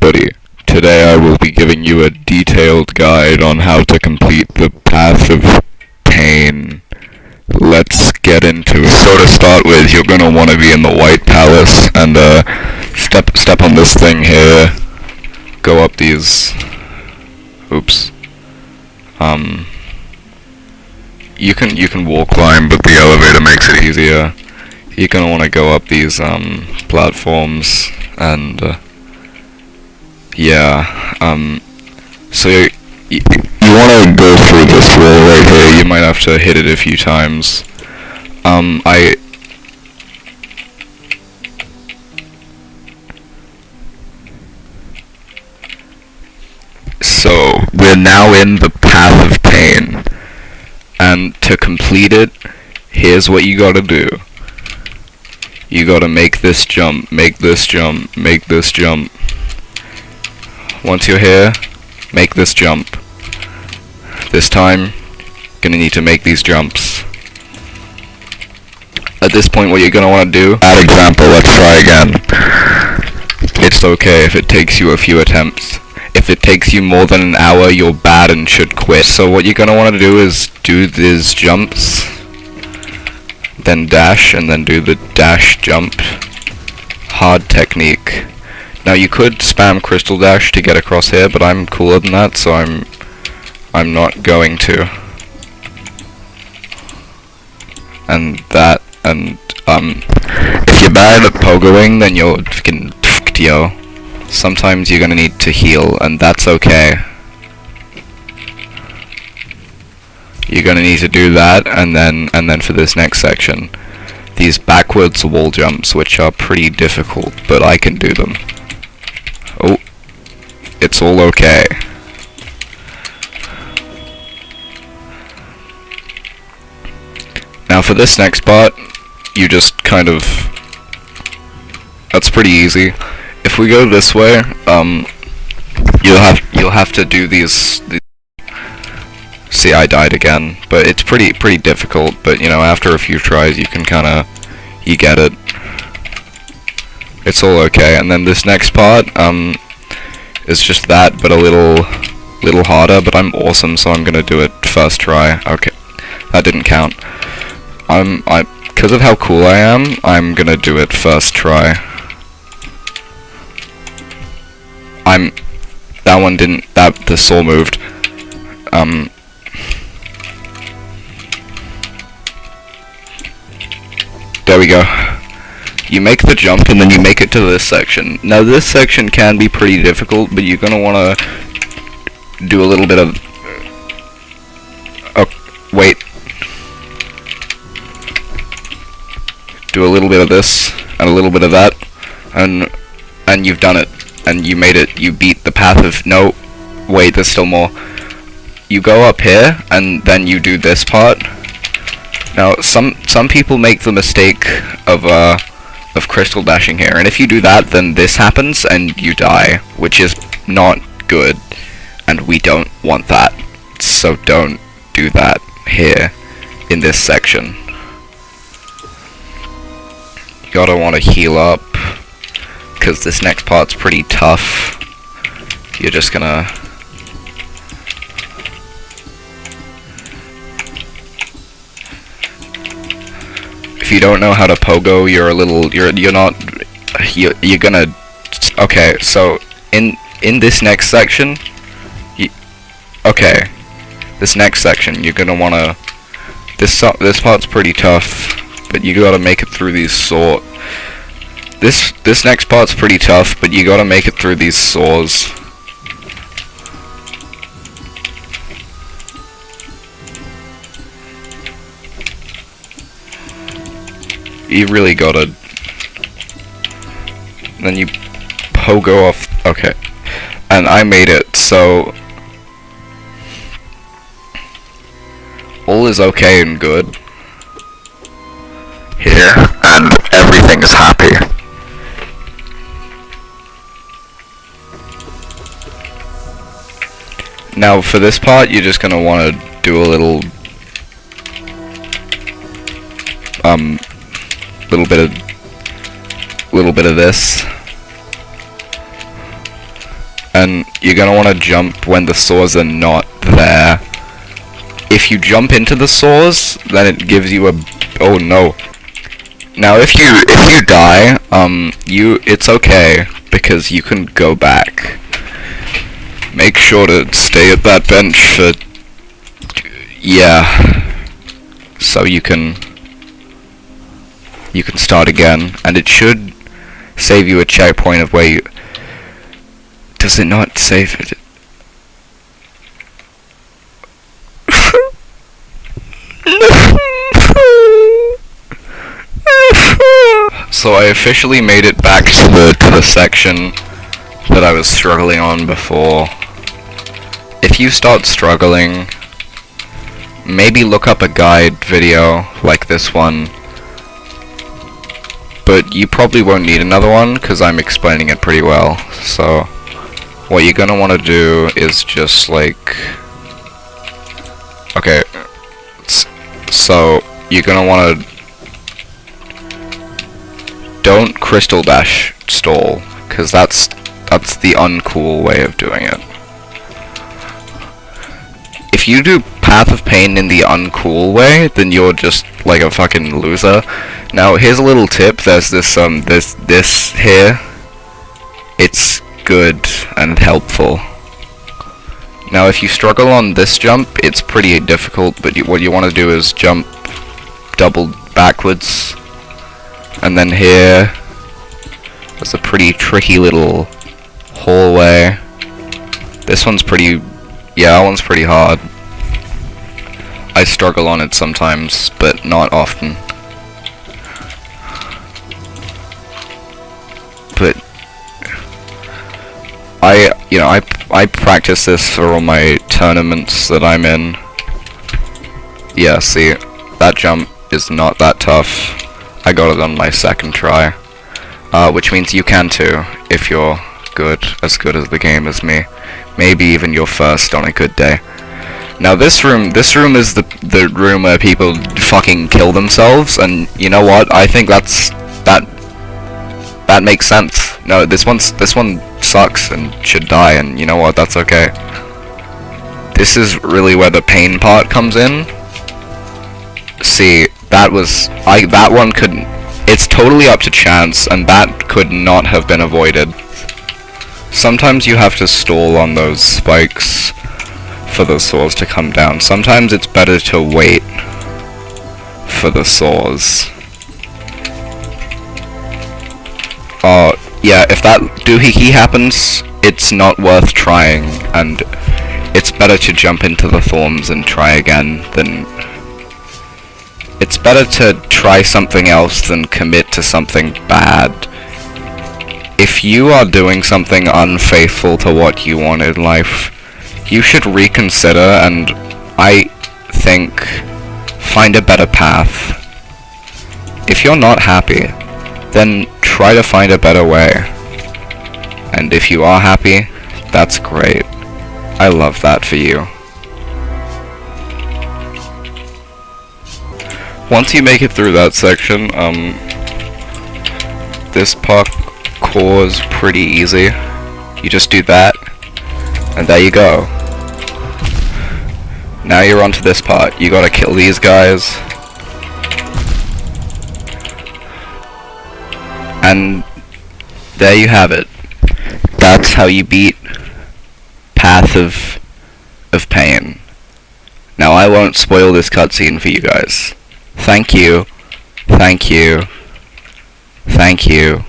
everybody. Today I will be giving you a detailed guide on how to complete the Path of Pain. Let's get into it. So to start with, you're gonna want to be in the White Palace, and step on this thing here. Go up these. Oops. You can wall climb, but the elevator makes it easier. You're gonna want to go up these platforms, and so you want to go through this wall right here. You might have to hit it a few times. So we're now in the Path of Pain, and to complete it, here's what you gotta do. You gotta make this jump, make this jump, make this jump. Once you're here, make this jump. This time, gonna need to make these jumps. At this point, what you're gonna wanna do, bad example, let's try again. It's okay if it takes you a few attempts. If it takes you more than an hour, you're bad and should quit. So what you're gonna wanna do is do these jumps, then dash, and then do the dash jump. Hard technique. Now you could spam crystal dash to get across here, but I'm cooler than that, so I'm not going to. And that, and if you're bad at pogoing, then you're fucking fucked, yo. Sometimes you're gonna need to heal, and that's okay. You're gonna need to do that, and then for this next section, these backwards wall jumps, which are pretty difficult, but I can do them. Oh, it's all okay. Now for this next part, you just kind of, that's pretty easy. If we go this way, you'll have to do these. See, I died again, but it's pretty difficult. But you know, after a few tries, you can you get it. It's all okay. And then this next part, is just that, but a little harder. But I'm awesome, so I'm gonna do it first try. Okay, that didn't count. Because of how cool I am, I'm gonna do it first try. That one didn't, the saw moved. There we go. You make the jump and then you make it to this section. Now this section can be pretty difficult, but you're gonna wanna do a little bit of, oh, wait. Do a little bit of this, and a little bit of that, and you've done it. And you made it, you beat the path of, no, wait, there's still more. You go up here, and then you do this part. Now, some people make the mistake of crystal dashing here, and if you do that, then this happens, and you die, which is not good, and we don't want that. So don't do that here, in this section. You gotta wanna heal up, because this next part's pretty tough. You're just gonna... If you don't know how to pogo, you're gonna... Okay, so, in this next section... Okay, this next section, you're gonna wanna... This part's pretty tough, but you gotta make it through these sort... This next part's pretty tough, but you gotta make it through these saws. You really gotta... Then you pogo off... Okay. And I made it, so... All is okay and good here, and everything is happy. Now for this part, you're just gonna want to do a little little bit of this, and you're gonna want to jump when the saws are not there. If you jump into the saws, then it gives you a... oh no. Now if you die, it's okay, because you can go back. Make sure to stay at that bench for... yeah. So you can start again, and it should save you a checkpoint of where you... does it not save it? So I officially made it back to the section that I was struggling on before. If you start struggling, maybe look up a guide video like this one. But you probably won't need another one, because I'm explaining it pretty well. So, what you're gonna want to do is just like... okay, so you're gonna want to... don't crystal dash stall, because that's the uncool way of doing it. If you do Path of Pain in the uncool way, then you're just like a fucking loser. Now, here's a little tip. There's this here. It's good and helpful. Now, if you struggle on this jump, it's pretty difficult, but what you want to do is jump double backwards. And then here, there's a pretty tricky little hallway. This one's pretty... yeah, that one's pretty hard. I struggle on it sometimes, but not often. But I practice this for all my tournaments that I'm in. Yeah, see, that jump is not that tough. I got it on my second try, which means you can too, if you're as good as the game as me. Maybe even your first on a good day. Now this room is the room where people fucking kill themselves, and you know what? I think that makes sense. No, this one sucks and should die, and you know what? That's okay. This is really where the pain part comes in. See, that one couldn't... it's totally up to chance, and that could not have been avoided. Sometimes you have to stall on those spikes for the saws to come down. Sometimes it's better to wait for the saws. Yeah, if that doohickey happens, it's not worth trying, and it's better to jump into the thorns and try again than... it's better to try something else than commit to something bad. If you are doing something unfaithful to what you want in life, you should reconsider and, I think, find a better path. If you're not happy, then try to find a better way. And if you are happy, that's great. I love that for you. Once you make it through that section, this parkour is pretty easy. You just do that, and there you go. Now you're onto this part. You gotta kill these guys. And there you have it. That's how you beat Path of Pain. Now I won't spoil this cutscene for you guys. Thank you. Thank you. Thank you.